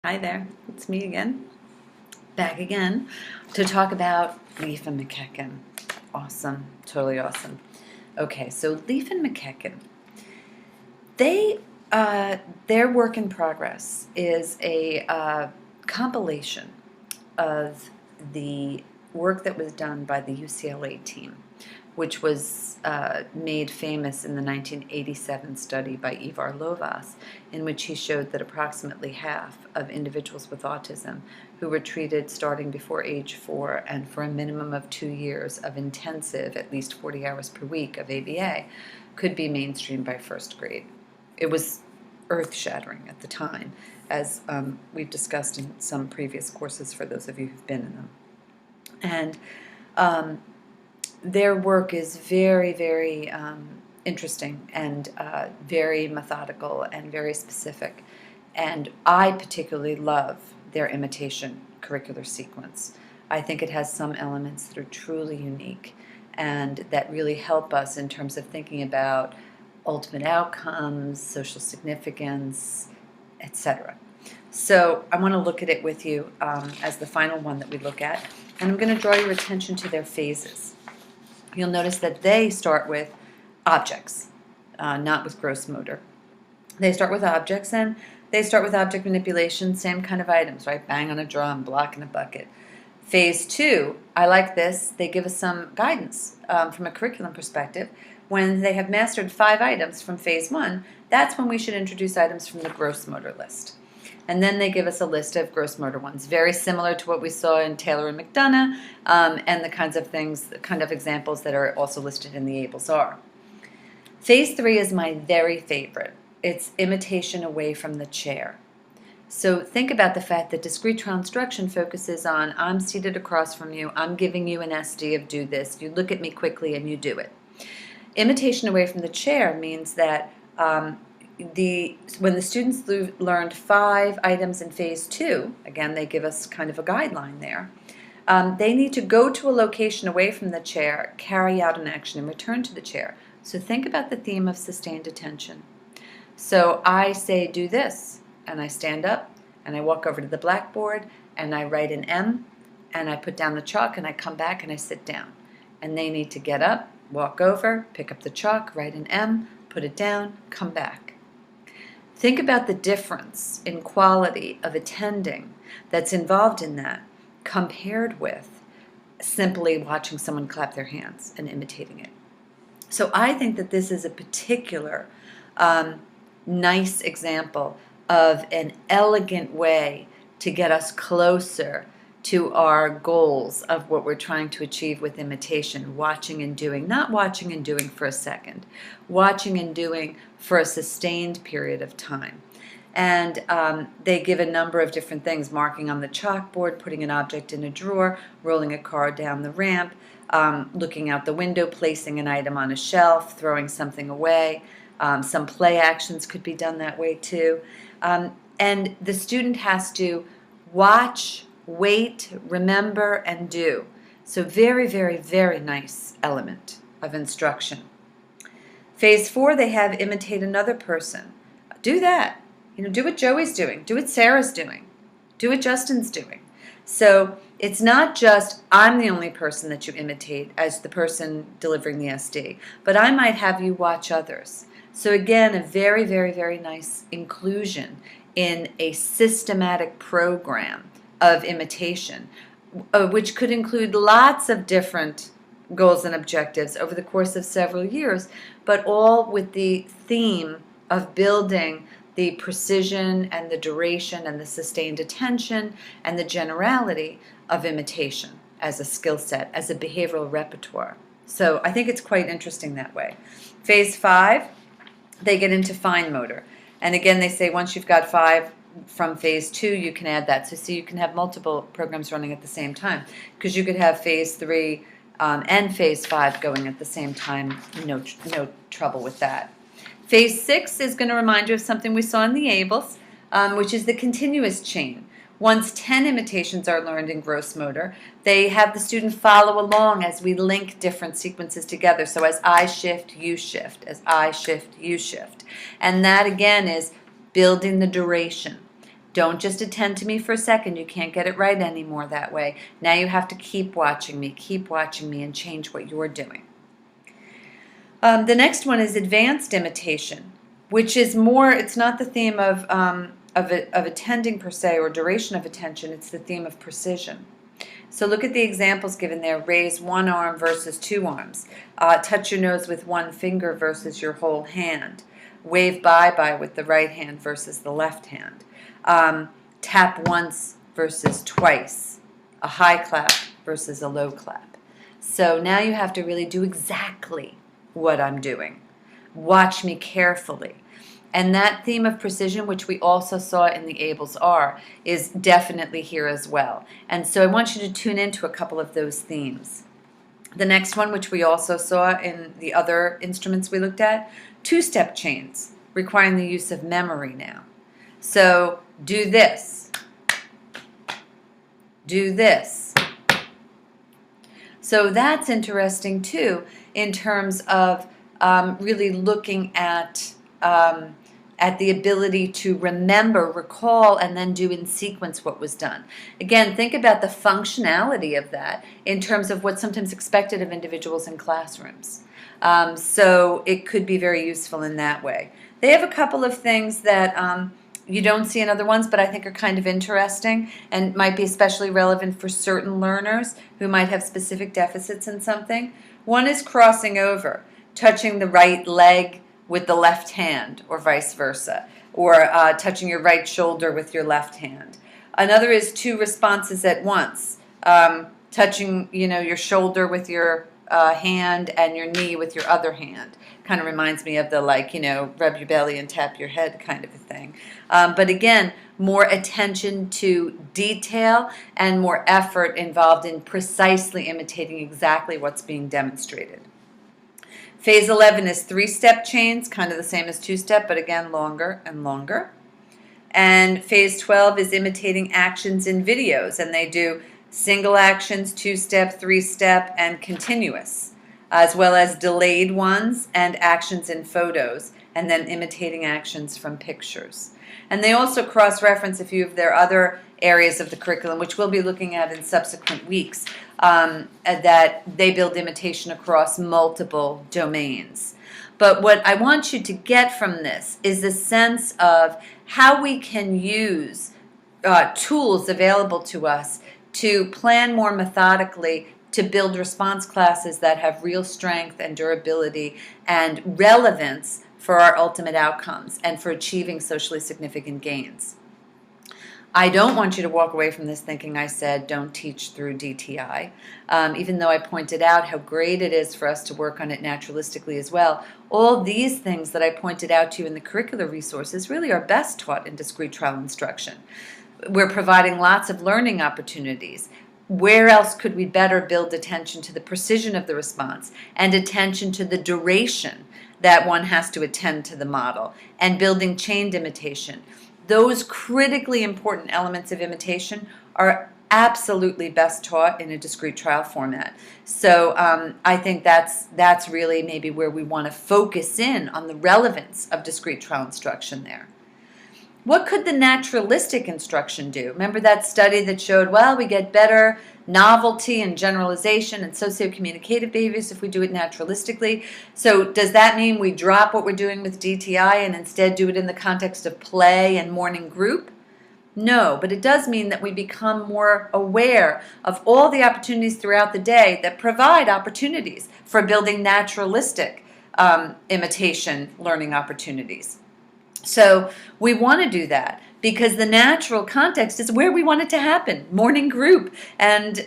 Hi there, it's me again, back again to talk about Leaf and McEachern. Awesome, totally awesome. Okay, so Leaf and McEachern, they, their work in progress is a compilation of the work that was done by the UCLA team, which was made famous in the 1987 study by Ivar Lovaas, in which he showed that approximately half of individuals with autism who were treated starting before age 4 and for a minimum of 2 years of intensive, at least 40 hours per week of ABA, could be mainstreamed by first grade. It was earth-shattering at the time, as we've discussed in some previous courses for those of you who've been in them. And their work is very, very interesting and very methodical and very specific. And I particularly love their imitation curricular sequence. I think it has some elements that are truly unique and that really help us in terms of thinking about ultimate outcomes, social significance, etc. So I want to look at it with you as the final one that we look at, and I'm going to draw your attention to their phases. You'll notice that they start with objects, not with gross motor. They start with objects, and they start with object manipulation, same kind of items, right? Bang on a drum, block in a bucket. Phase 2, I like this. They give us some guidance from a curriculum perspective. When they have mastered 5 items from Phase 1, that's when we should introduce items from the gross motor list. And then they give us a list of gross motor ones, very similar to what we saw in Taylor and McDonough, and the kinds of things, the kind of examples that are also listed in the ABLES-R. Phase 3 is my very favorite. It's imitation away from the chair. So think about the fact that discrete trial instruction focuses on, I'm seated across from you, I'm giving you an SD of do this, you look at me quickly and you do it. Imitation away from the chair means that when the students learned 5 items in Phase 2, again, they give us kind of a guideline there, they need to go to a location away from the chair, carry out an action, and return to the chair. So think about the theme of sustained attention. So I say, do this, and I stand up, and I walk over to the blackboard, and I write an M, and I put down the chalk, and I come back, and I sit down. And they need to get up, walk over, pick up the chalk, write an M, put it down, come back. Think about the difference in quality of attending that's involved in that compared with simply watching someone clap their hands and imitating it. So I think that this is a particular nice example of an elegant way to get us closer to our goals of what we're trying to achieve with imitation, watching and doing, not watching and doing for a second, watching and doing for a sustained period of time. And they give a number of different things, marking on the chalkboard, putting an object in a drawer, rolling a car down the ramp, looking out the window, placing an item on a shelf, throwing something away. Some play actions could be done that way too. And the student has to watch, wait, remember, and do. So very, very, very nice element of instruction. Phase 4, they have imitate another person. Do that. Do what Joey's doing. Do what Sarah's doing. Do what Justin's doing. So it's not just I'm the only person that you imitate as the person delivering the SD, but I might have you watch others. So again, a very, very, very nice inclusion in a systematic program of imitation, which could include lots of different goals and objectives over the course of several years, but all with the theme of building the precision and the duration and the sustained attention and the generality of imitation as a skill set, as a behavioral repertoire. So I think it's quite interesting that way. Phase 5, they get into fine motor. And again, they say once you've got 5 from Phase 2, you can add that. So you can have multiple programs running at the same time, because you could have Phase 3 and Phase 5 going at the same time. No trouble with that. Phase 6 is going to remind you of something we saw in the ABLES, which is the continuous chain. Once 10 imitations are learned in gross motor, they have the student follow along as we link different sequences together. So as I shift, you shift. As I shift, you shift. And that again is building the duration, Don't just attend to me for a second. You can't get it right anymore that way. Now you have to keep watching me, and change what you're doing. The next one is advanced imitation, which is more, it's not the theme of attending per se or duration of attention, it's the theme of precision. So look at the examples given there. Raise one arm versus two arms. Touch your nose with one finger versus your whole hand. Wave bye-bye with the right hand versus the left hand. Tap once versus twice. A high clap versus a low clap. So now you have to really do exactly what I'm doing. Watch me carefully. And that theme of precision, which we also saw in the Abel's R, is definitely here as well. And so I want you to tune into a couple of those themes. The next one, which we also saw in the other instruments we looked at, two-step chains, requiring the use of memory now. So do this. Do this. So that's interesting too, in terms of really looking at the ability to remember, recall, and then do in sequence what was done. Again, think about the functionality of that in terms of what's sometimes expected of individuals in classrooms. So it could be very useful in that way. They have a couple of things that you don't see in other ones, but I think are kind of interesting and might be especially relevant for certain learners who might have specific deficits in something. One is crossing over, touching the right leg with the left hand, or vice versa, or touching your right shoulder with your left hand. Another is two responses at once, touching your shoulder with your hand and your knee with your other hand. Kind of reminds me of the rub your belly and tap your head kind of a thing. But again, more attention to detail and more effort involved in precisely imitating exactly what's being demonstrated. Phase 11 is three-step chains, kind of the same as two-step, but again, longer and longer. And phase 12 is imitating actions in videos, and they do single actions, two-step, three-step, and continuous, as well as delayed ones and actions in photos, and then imitating actions from pictures. And they also cross-reference a few of their other areas of the curriculum, which we'll be looking at in subsequent weeks, that they build imitation across multiple domains. But what I want you to get from this is the sense of how we can use tools available to us to plan more methodically to build response classes that have real strength and durability and relevance for our ultimate outcomes and for achieving socially significant gains. I don't want you to walk away from this thinking I said don't teach through DTI, even though I pointed out how great it is for us to work on it naturalistically as well. All these things that I pointed out to you in the curricular resources really are best taught in discrete trial instruction. We're providing lots of learning opportunities. Where else could we better build attention to the precision of the response and attention to the duration that one has to attend to the model and building chained imitation? Those critically important elements of imitation are absolutely best taught in a discrete trial format. So I think that's really maybe where we want to focus in on the relevance of discrete trial instruction there. What could the naturalistic instruction do? Remember that study that showed, well, we get better novelty and generalization and socio-communicative behaviors if we do it naturalistically. So does that mean we drop what we're doing with DTI and instead do it in the context of play and morning group? No, but it does mean that we become more aware of all the opportunities throughout the day that provide opportunities for building naturalistic imitation learning opportunities. So we want to do that because the natural context is where we want it to happen. Morning group and,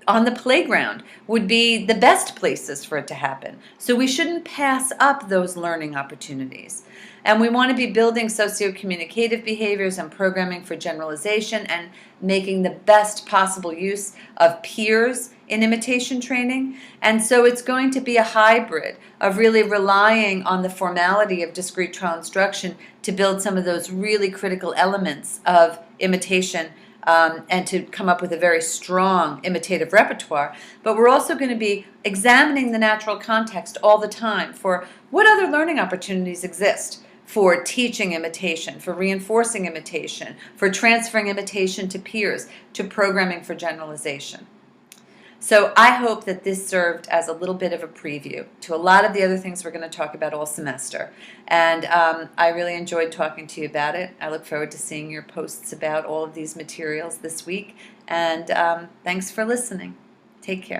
on the playground would be the best places for it to happen. So we shouldn't pass up those learning opportunities. And we want to be building socio-communicative behaviors and programming for generalization and making the best possible use of peers in imitation training. And so it's going to be a hybrid of really relying on the formality of discrete trial instruction to build some of those really critical elements of imitation and to come up with a very strong imitative repertoire. But we're also going to be examining the natural context all the time for what other learning opportunities exist for teaching imitation, for reinforcing imitation, for transferring imitation to peers, to programming for generalization. So I hope that this served as a little bit of a preview to a lot of the other things we're going to talk about all semester. And I really enjoyed talking to you about it. I look forward to seeing your posts about all of these materials this week. And thanks for listening. Take care.